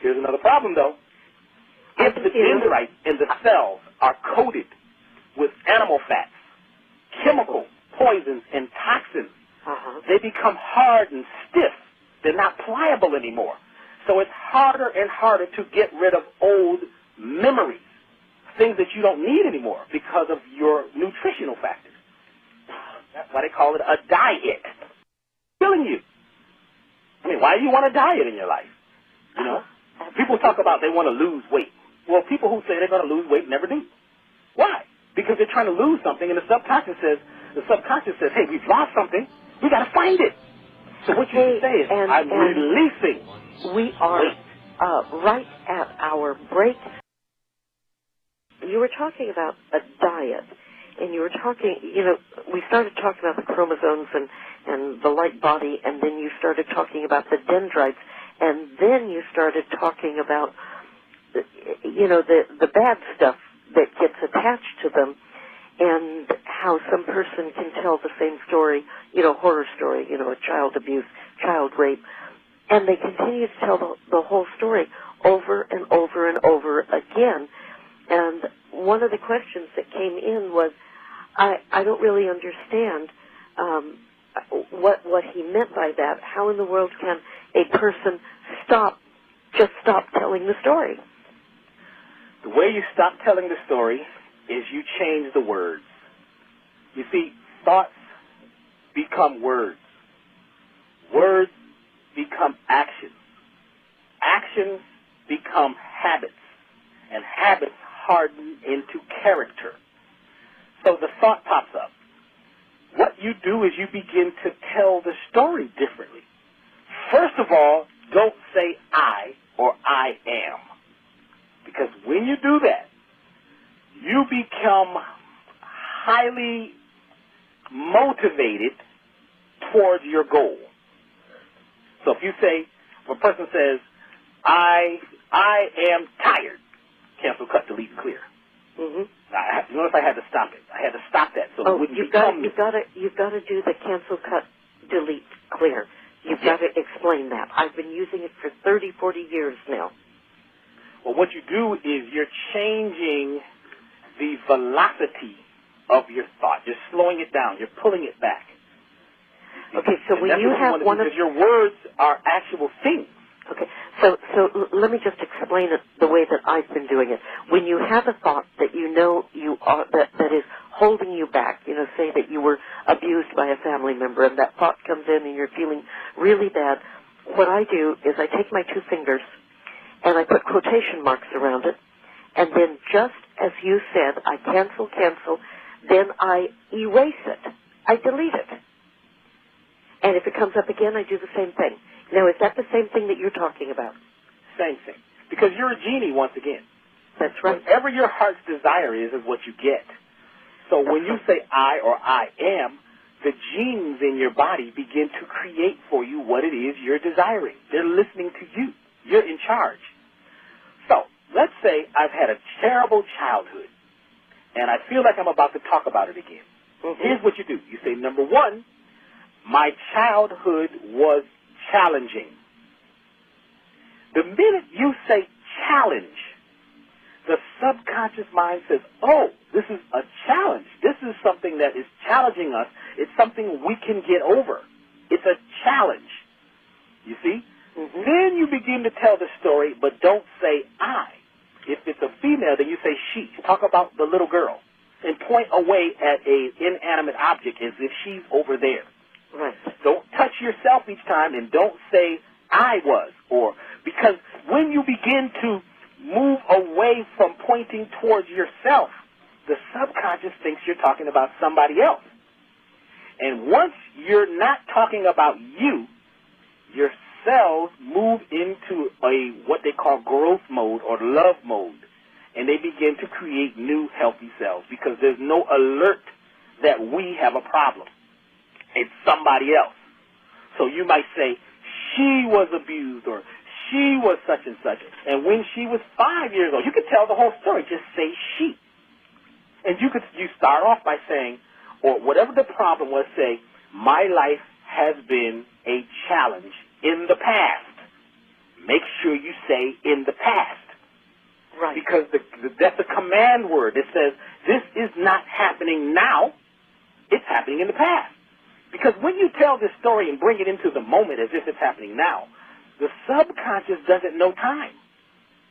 Here's another problem, though. If the dendrites in the cells are coated with animal fats, chemical poisons, and toxins, they become hard and stiff. They're not pliable anymore. So it's harder and harder to get rid of old memories, things that you don't need anymore because of your nutritional factors. That's why they call it a diet. Killing you. I mean, why do you want a diet in your life? You know? People talk about they want to lose weight. Well, people who say they're going to lose weight never do. Why? Because they're trying to lose something, and the subconscious says, hey, we've lost something. We got to find it. So what you say is, I'm releasing. We are right at our break. You were talking about a diet, and you were talking, we started talking about the chromosomes and the light body, and then you started talking about the dendrites, and then you started talking about, the bad stuff that gets attached to them, and how some person can tell the same story, horror story, a child abuse, child rape, and they continue to tell the whole story over and over and over again. And one of the questions that came in was, I don't really understand what he meant by that. How in the world can a person just stop telling the story? The way you stop telling the story is you change the words. You see, thoughts become words. Words become actions. Actions become habits. And habits harden into character. So the thought pops up. What you do is you begin to tell the story differently. First of all, don't say I or I am. Because when you do that, you become highly motivated towards your goal. So if you say, if a person says, I am tired, cancel, cut, delete, clear. Now, notice I had to stop it. I had to stop that so it wouldn't become... You've got to do the cancel, cut, delete, clear. You've got to explain that. I've been using it for 30, 40 years now. Well, what you do is you're changing the velocity of your thought. You're slowing it down. You're pulling it back. Okay, so when you have one of... Because your words are actual things. Okay, so let me just explain it the way that I've been doing it. When you have a thought that that is holding you back, say that you were abused by a family member, and that thought comes in and you're feeling really bad, what I do is I take my two fingers and I put quotation marks around it, and then just as you said, I cancel, then I erase it. I delete it. And if it comes up again, I do the same thing. Now, is that the same thing that you're talking about? Same thing. Because you're a genie once again. That's right. Whatever your heart's desire is what you get. So when you say I or I am, the genes in your body begin to create for you what it is you're desiring. They're listening to you. You're in charge. So let's say I've had a terrible childhood, and I feel like I'm about to talk about it again. Here's what you do. You say, number one, my childhood was challenging. The minute you say challenge, the subconscious mind says, oh, this is a challenge. This is something that is challenging us. It's something we can get over. It's a challenge. You see? Then you begin to tell the story, but don't say I. If it's a female, then you say she. Talk about the little girl and point away at an inanimate object as if she's over there. Right. Don't touch yourself each time, and don't say I was, because when you begin to move away from pointing towards yourself, the subconscious thinks you're talking about somebody else. And once you're not talking about you, your cells move into what they call growth mode or love mode, and they begin to create new healthy cells because there's no alert that we have a problem. It's somebody else. So you might say, she was abused, or she was such and such. And when she was 5 years old, you could tell the whole story. Just say she. And you start off by saying, or whatever the problem was, say, my life has been a challenge in the past. make sure you say in the past. Right. Because that's a command word. It says, this is not happening now. It's happening in the past. Because when you tell this story and bring it into the moment as if it's happening now, the subconscious doesn't know time.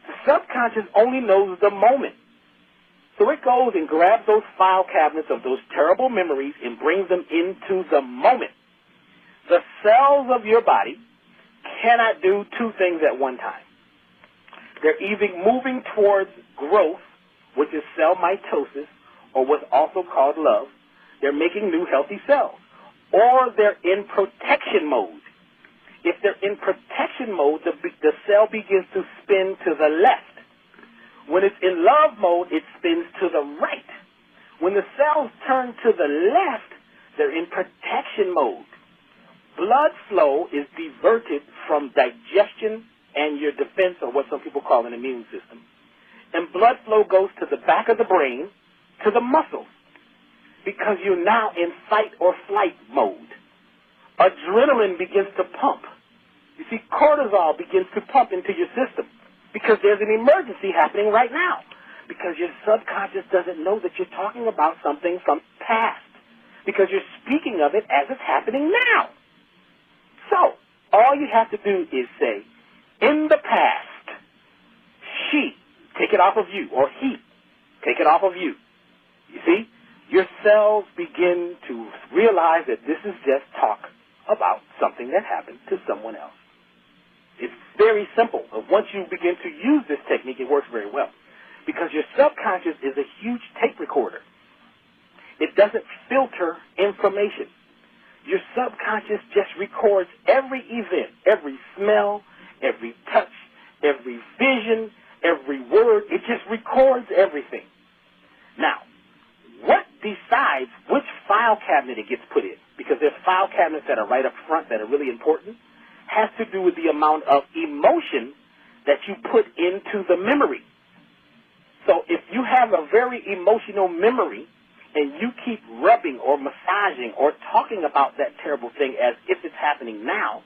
The subconscious only knows the moment. So it goes and grabs those file cabinets of those terrible memories and brings them into the moment. The cells of your body cannot do two things at one time. They're either moving towards growth, which is cell mitosis, or what's also called love. They're making new healthy cells. Or they're in protection mode. If they're in protection mode, the cell begins to spin to the left. When it's in love mode, it spins to the right. When the cells turn to the left, they're in protection mode. Blood flow is diverted from digestion and your defense, or what some people call an immune system. And blood flow goes to the back of the brain, to the muscles, because you're now in fight or flight mode. Adrenaline begins to pump. You see, cortisol begins to pump into your system because there's an emergency happening right now, because your subconscious doesn't know that you're talking about something from the past, because you're speaking of it as it's happening now. So, all you have to do is say, in the past, she, take it off of you, or he, take it off of you. You see, your cells begin to realize that this is just talk about something that happened to someone else. It's very simple. But once you begin to use this technique, it works very well, because your subconscious is a huge tape recorder. It doesn't filter information. Your subconscious just records every event, every smell, every touch, every vision, every word. It just records everything. Now, what decides which file cabinet it gets put in, because there's file cabinets that are right up front that are really important, has to do with the amount of emotion that you put into the memory. So if you have a very emotional memory and you keep rubbing or massaging or talking about that terrible thing as if it's happening now,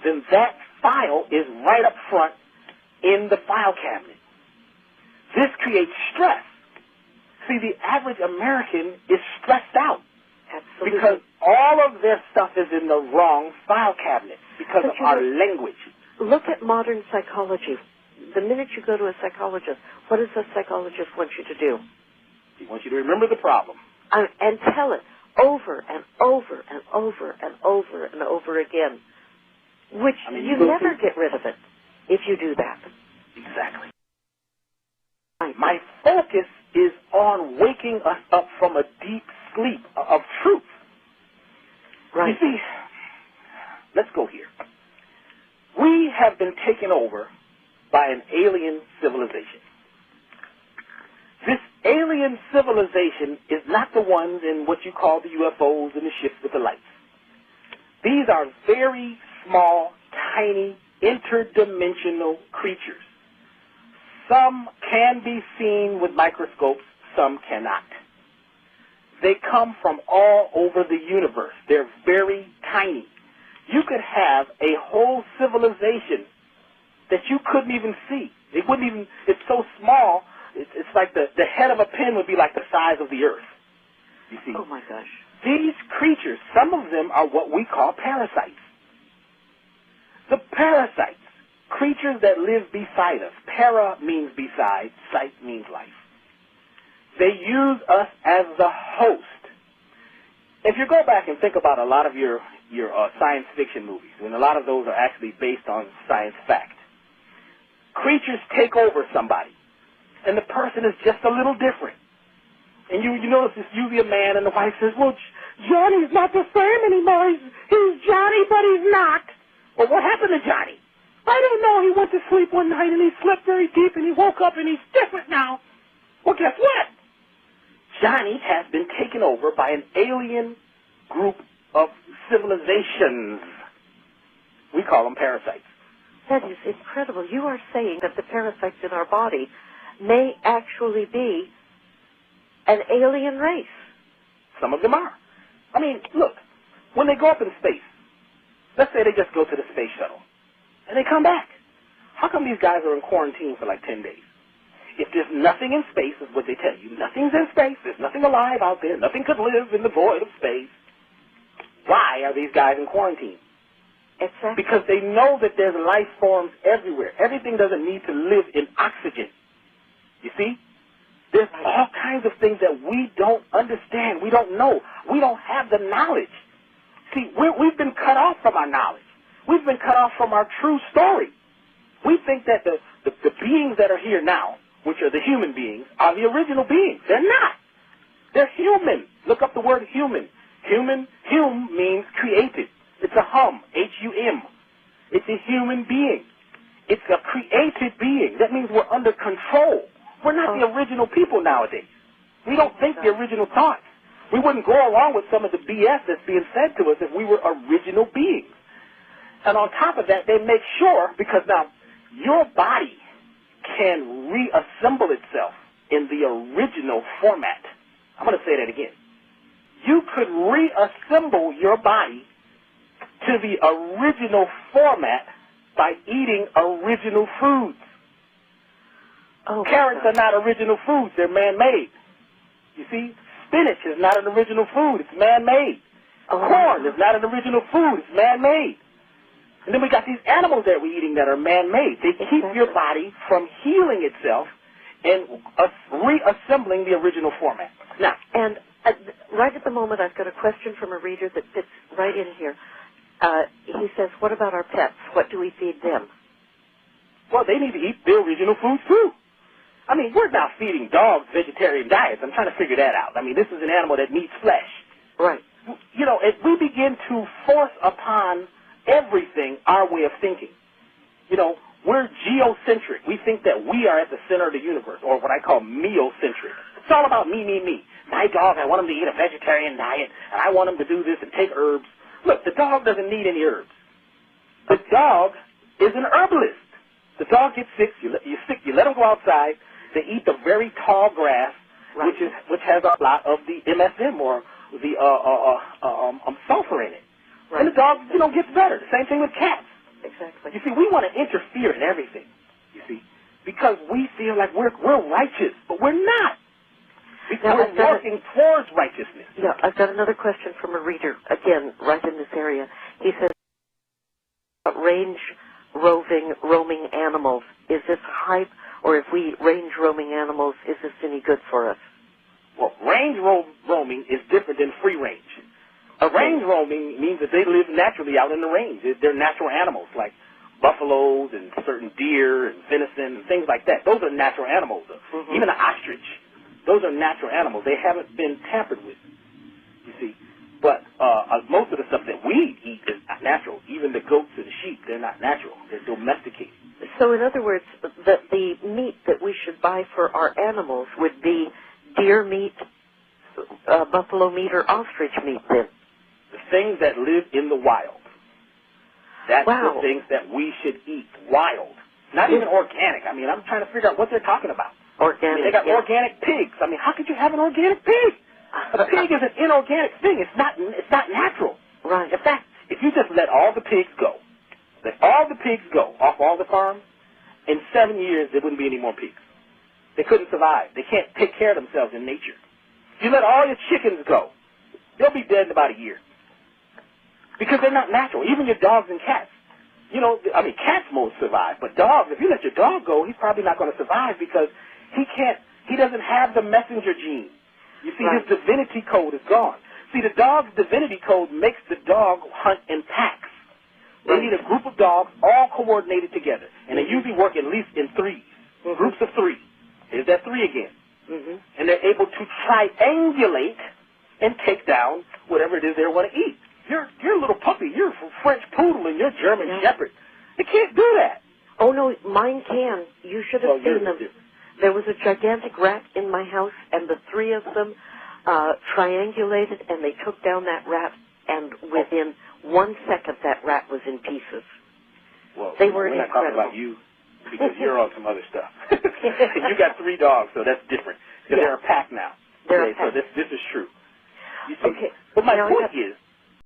then that file is right up front in the file cabinet. This creates stress. See, the average American is stressed out. Absolutely. Because all of their stuff is in the wrong file cabinet because of our language. Look at modern psychology. The minute you go to a psychologist, what does a psychologist want you to do? He wants you to remember the problem. And tell it over and over and over and over and over again, which you never get rid of it if you do that. Exactly. My focus is on waking us up from a deep sleep of truth. Right. You see, let's go here. We have been taken over by an alien civilization. This alien civilization is not the ones in what you call the UFOs and the ships with the lights. These are very small, tiny, interdimensional creatures. Some can be seen with microscopes, some cannot. They come from all over the universe. They're very tiny. You could have a whole civilization that you couldn't even see. It wouldn't even, it's so small, it's like the head of a pin would be like the size of the earth. You see? Oh my gosh. These creatures, some of them are what we call parasites. The parasites, creatures that live beside us. Para means beside, site means life. They use us as the host. If you go back and think about a lot of your science fiction movies, and a lot of those are actually based on science fact, creatures take over somebody, and the person is just a little different. And you notice it's usually a man, and the wife says, well, Johnny's not the same anymore. He's Johnny, but he's not. Well, what happened to Johnny? I don't know. He went to sleep one night, and he slept very deep, and he woke up, and he's different now. Well, guess what? Johnny has been taken over by an alien group of civilizations. We call them parasites. That is incredible. You are saying that the parasites in our body may actually be an alien race. Some of them are. I mean, look, when they go up in space, let's say they just go to the space shuttle, and they come back. how come these guys are in quarantine for like 10 days? If there's nothing in space, is what they tell you. Nothing's in space. There's nothing alive out there. Nothing could live in the void of space. Why are these guys in quarantine? Exactly. Because they know that there's life forms everywhere. Everything doesn't need to live in oxygen. You see? There's all kinds of things that we don't understand. We don't know. We don't have the knowledge. See, we've been cut off from our knowledge. We've been cut off from our true story. We think that the beings that are here now, which are the human beings, are the original beings. They're not. They're human. Look up the word human. Human means created. It's a hum, H-U-M. It's a human being. It's a created being. That means we're under control. We're not the original people nowadays. We don't think the original thoughts. We wouldn't go along with some of the BS that's being said to us if we were original beings. And on top of that, they make sure, because now your body can reassemble itself in the original format. I'm going to say that again. You could reassemble your body to the original format by eating original foods. Oh, carrots are not original foods. They're man-made. You see? Spinach is not an original food. It's man-made. Corn is not an original food. It's man-made. And then we got these animals that we're eating that are man-made. They keep your body from healing itself and reassembling the original format. Now, and right at the moment, I've got a question from a reader that fits right in here. He says, what about our pets? What do we feed them? Well, they need to eat their original foods, too. I mean, we're not feeding dogs vegetarian diets. I'm trying to figure that out. I mean, this is an animal that needs flesh. Right. You know, if we begin to force upon everything our way of thinking, you know, we're geocentric. We think that we are at the center of the universe, or what I call meocentric. It's all about me, me, me. My dog, I want him to eat a vegetarian diet, and I want him to do this and take herbs. Look, the dog doesn't need any herbs. The dog is an herbalist. The dog gets sick, you let him go outside. They eat the very tall grass, right, which has a lot of the MSM or the sulfur in it. Right. And the dog, you know, gets better. The same thing with cats. Exactly. You see, we want to interfere in everything, you see, because we feel like we're righteous, but we're not. We're working towards righteousness. Yeah, I've got another question from a reader, again, right in this area. He says, roaming animals, is this hype, or if we range roaming animals, is this any good for us? Well, range roaming is different than free range. Range roaming means that they live naturally out in the range. They're natural animals, like buffaloes and certain deer and venison and things like that. Those are natural animals. Mm-hmm. Even an ostrich, those are natural animals. They haven't been tampered with, you see. But most of the stuff that we eat is not natural. Even the goats and the sheep, they're not natural. They're domesticated. So in other words, the meat that we should buy for our animals would be deer meat, buffalo meat, or ostrich meat then? The things that live in the wild. That's the things that we should eat wild. Not even organic. I mean, I'm trying to figure out what they're talking about. Organic. I mean, they got organic pigs. I mean, how could you have an organic pig? A pig is an inorganic thing. It's not natural. Right. In fact, if you just let all the pigs go off all the farms, in 7 years there wouldn't be any more pigs. They couldn't survive. They can't take care of themselves in nature. You let all your chickens go, they'll be dead in about a year. Because they're not natural. Even your dogs and cats. You know, I mean, cats most survive, but dogs, if you let your dog go, he's probably not going to survive because he doesn't have the messenger gene. You see, his divinity code is gone. See, the dog's divinity code makes the dog hunt in packs. They need a group of dogs all coordinated together, and they usually work at least in threes, groups of three. There's that three again. And they're able to triangulate and take down whatever it is they want to eat. You're a little puppy. You're a French poodle and you're German Shepherd. They can't do that. Oh, no, mine can. You should have seen them. There was a gigantic rat in my house, and the three of them triangulated, and they took down that rat, and within 1 second, that rat was in pieces. Well, they were we're not incredible. talking about you because you're on some other stuff. You got 3 dogs, so that's different. Because they're a pack now. They're a pack. So this is true. You see? Okay. But my point is,